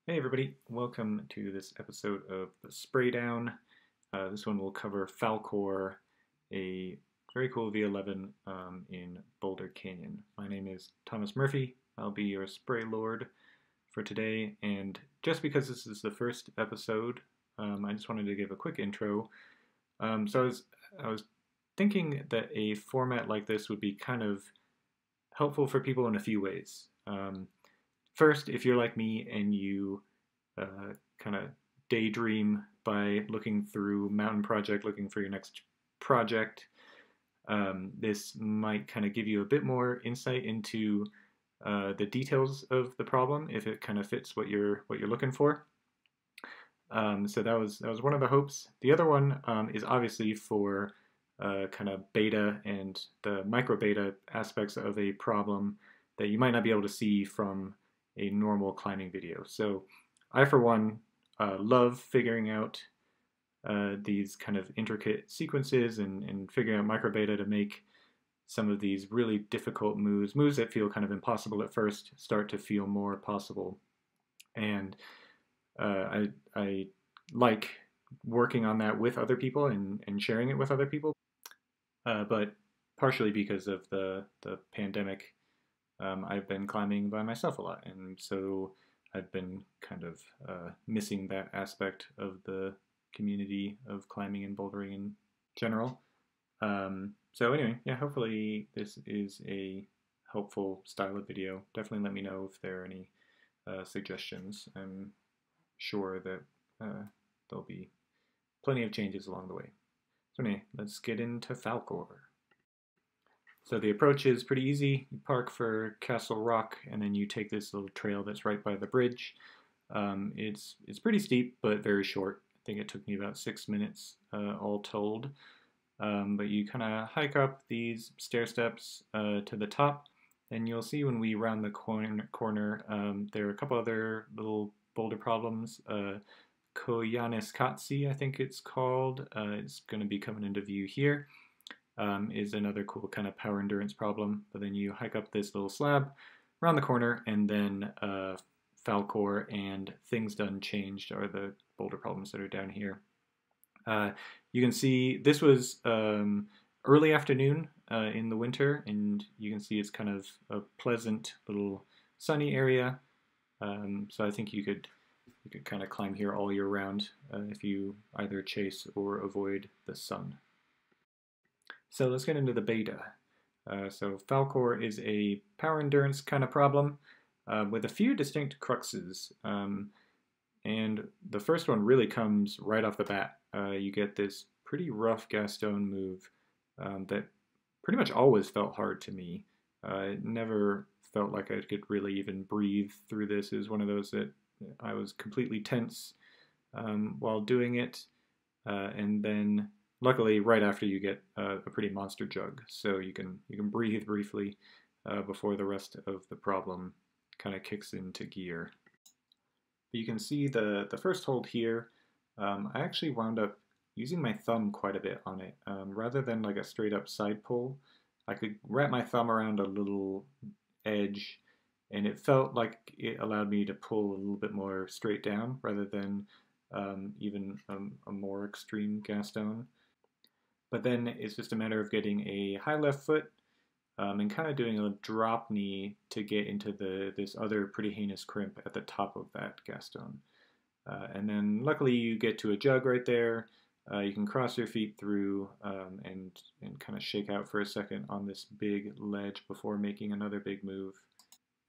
Hey everybody, welcome to this episode of the Spraydown. This one will cover Falcor, a very cool V11 in Boulder Canyon. My name is Thomas Murphy. I'll be your spray lord for today, and just because this is the first episode, I just wanted to give a quick intro. So I was thinking that a format like this would be kind of helpful for people in a few ways. First, if you're like me and you kind of daydream by looking through Mountain Project, looking for your next project, this might kind of give you a bit more insight into the details of the problem if it kind of fits what you're looking for. So that was one of the hopes. The other one is obviously for kind of beta and the micro beta aspects of a problem that you might not be able to see from a normal climbing video. So I, for one, love figuring out these kind of intricate sequences and figuring out micro beta to make some of these really difficult moves that feel kind of impossible at first, start to feel more possible. And I like working on that with other people and sharing it with other people. But partially because of the pandemic, I've been climbing by myself a lot, and so I've been kind of missing that aspect of the community of climbing and bouldering in general. So anyway, yeah, hopefully this is a helpful style of video. Definitely let me know if there are any suggestions. I'm sure that there'll be plenty of changes along the way. So anyway, let's get into Falcor. So the approach is pretty easy. You park for Castle Rock, and then you take this little trail that's right by the bridge. It's pretty steep, but very short. I think it took me about 6 minutes all told. But you kind of hike up these stair steps to the top, and you'll see when we round the corner, there are a couple other little boulder problems. Koyaanisqatsi, I think it's called. It's going to be coming into view here. Is another cool kind of power endurance problem. But then you hike up this little slab around the corner, and then Falcor and Things Done Changed are the boulder problems that are down here. You can see this was early afternoon in the winter, and you can see it's kind of a pleasant little sunny area. So I think you could kind of climb here all year round if you either chase or avoid the sun. So let's get into the beta. So Falcor is a power endurance kind of problem with a few distinct cruxes. And the first one really comes right off the bat. You get this pretty rough Gaston move that pretty much always felt hard to me. It never felt like I could really even breathe through this. It was one of those that I was completely tense while doing it. And then luckily, right after you get a pretty monster jug, so you can breathe briefly before the rest of the problem kind of kicks into gear. But you can see the first hold here. I actually wound up using my thumb quite a bit on it. Rather than like a straight up side pull, I could wrap my thumb around a little edge, and it felt like it allowed me to pull a little bit more straight down rather than even a more extreme Gaston. But then it's just a matter of getting a high left foot and kind of doing a drop knee to get into this other pretty heinous crimp at the top of that Gaston. And then luckily you get to a jug right there. You can cross your feet through and kind of shake out for a second on this big ledge before making another big move.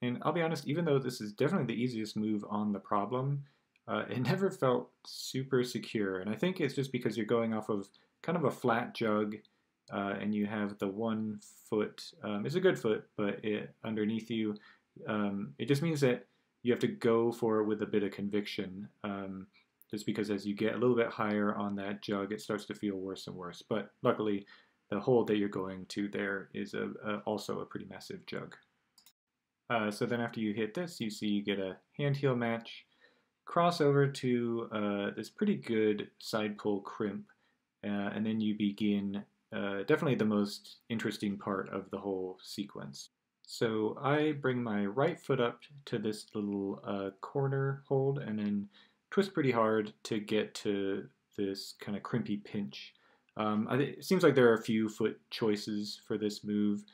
And I'll be honest, even though this is definitely the easiest move on the problem, it never felt super secure. And I think it's just because you're going off of kind of a flat jug, and you have the one foot. It's a good foot, but underneath you, it just means that you have to go for it with a bit of conviction. Just because as you get a little bit higher on that jug, it starts to feel worse and worse. But luckily, the hold that you're going to there is also a pretty massive jug. So then after you hit this, you see you get a hand heel match, cross over to this pretty good side pull crimp, and then you begin definitely the most interesting part of the whole sequence. So I bring my right foot up to this little corner hold, and twist pretty hard to get to this kind of crimpy pinch. It seems like there are a few foot choices for this move,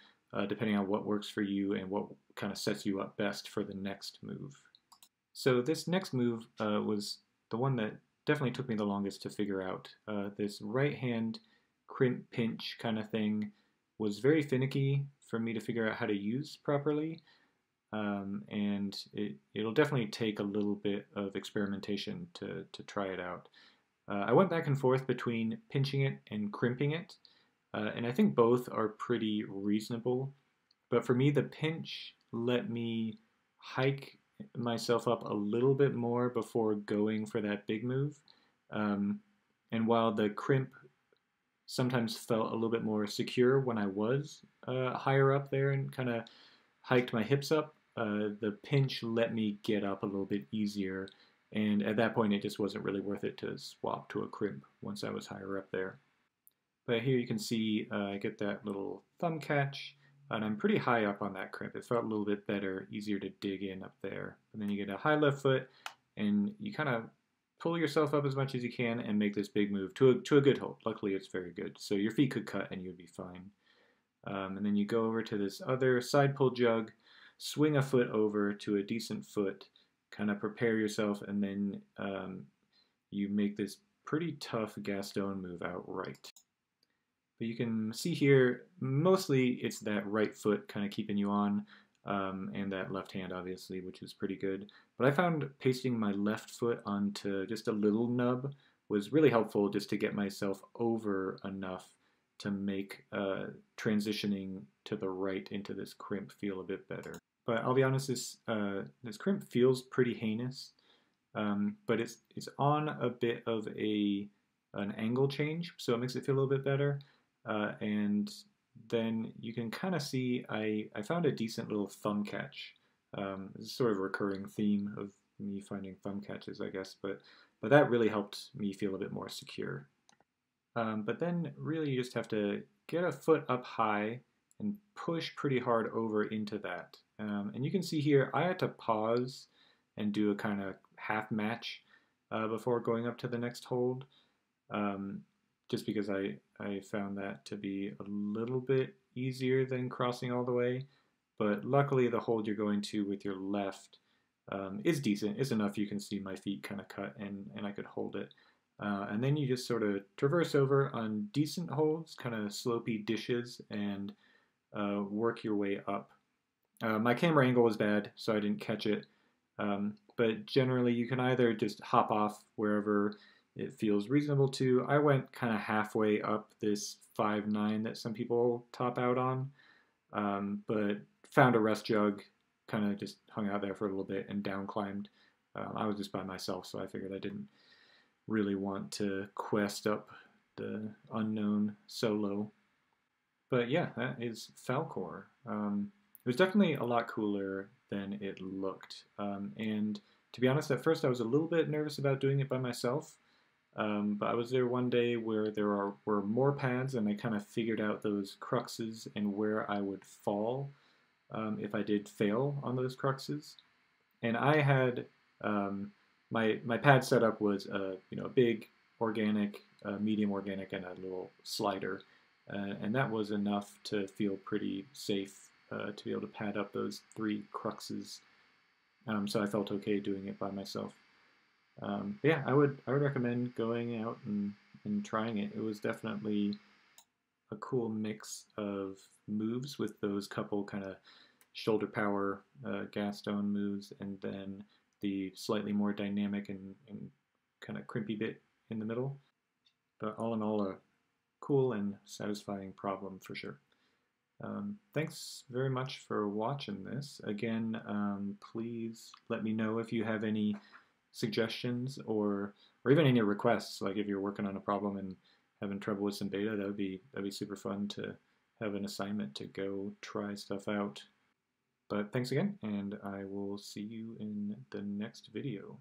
depending on what works for you and what kind of sets you up best for the next move. So this next move was the one that definitely took me the longest to figure out. This right hand crimp pinch kind of thing was very finicky for me to figure out how to use properly. And it'll definitely take a little bit of experimentation to try it out. I went back and forth between pinching it and crimping it, and I think both are pretty reasonable. But for me, the pinch let me hike myself up a little bit more before going for that big move. And while the crimp sometimes felt a little bit more secure when I was higher up there and kind of hiked my hips up, the pinch let me get up a little bit easier, and at that point it just wasn't really worth it to swap to a crimp once I was higher up there. But here you can see I get that little thumb catch, and I'm pretty high up on that crimp. It felt a little bit better, easier to dig in up there. And then you get a high left foot, and you kind of pull yourself up as much as you can and make this big move to a good hold. Luckily it's very good, so your feet could cut and you'd be fine. And then you go over to this other side pull jug, swing a foot over to a decent foot, kind of prepare yourself, and then you make this pretty tough Gaston move outright. But you can see here, mostly it's that right foot kind of keeping you on, and that left hand obviously, which is pretty good. But I found pasting my left foot onto just a little nub was really helpful, just to get myself over enough to make transitioning to the right into this crimp feel a bit better. But I'll be honest, this crimp feels pretty heinous, but it's on a bit of an angle change, so it makes it feel a little bit better. And then you can kind of see I found a decent little thumb catch. It's sort of a recurring theme of me finding thumb catches, I guess, but that really helped me feel a bit more secure. But then really you just have to get a foot up high and push pretty hard over into that. And you can see here I had to pause and do a kind of half match before going up to the next hold, just because I found that to be a little bit easier than crossing all the way. But luckily the hold you're going to with your left is decent. It's enough you can see my feet kind of cut, and I could hold it. And then you just sort of traverse over on decent holds, kind of slopey dishes, and work your way up. My camera angle was bad, so I didn't catch it. But generally you can either just hop off wherever it feels reasonable to. I went kind of halfway up this 5'9" that some people top out on, but found a rest jug, kind of just hung out there for a little bit and down climbed. I was just by myself, so I figured I didn't really want to quest up the unknown solo. But yeah, that is Falcor. It was definitely a lot cooler than it looked. And to be honest, at first I was a little bit nervous about doing it by myself. But I was there one day where there were more pads, and I kind of figured out those cruxes and where I would fall if I did fail on those cruxes. And I had my pad setup was a big organic, medium organic, and a little slider, and that was enough to feel pretty safe to be able to pad up those 3 cruxes. So I felt okay doing it by myself. Yeah, I would recommend going out and trying it. It was definitely a cool mix of moves with those couple kind of shoulder power Gaston moves, and then the slightly more dynamic and kind of crimpy bit in the middle. But all in all, a cool and satisfying problem for sure. Thanks very much for watching this. Again, please let me know if you have any suggestions or even any requests. Like if you're working on a problem and having trouble with some data, that'd be super fun to have an assignment to go try stuff out. But thanks again, and I will see you in the next video.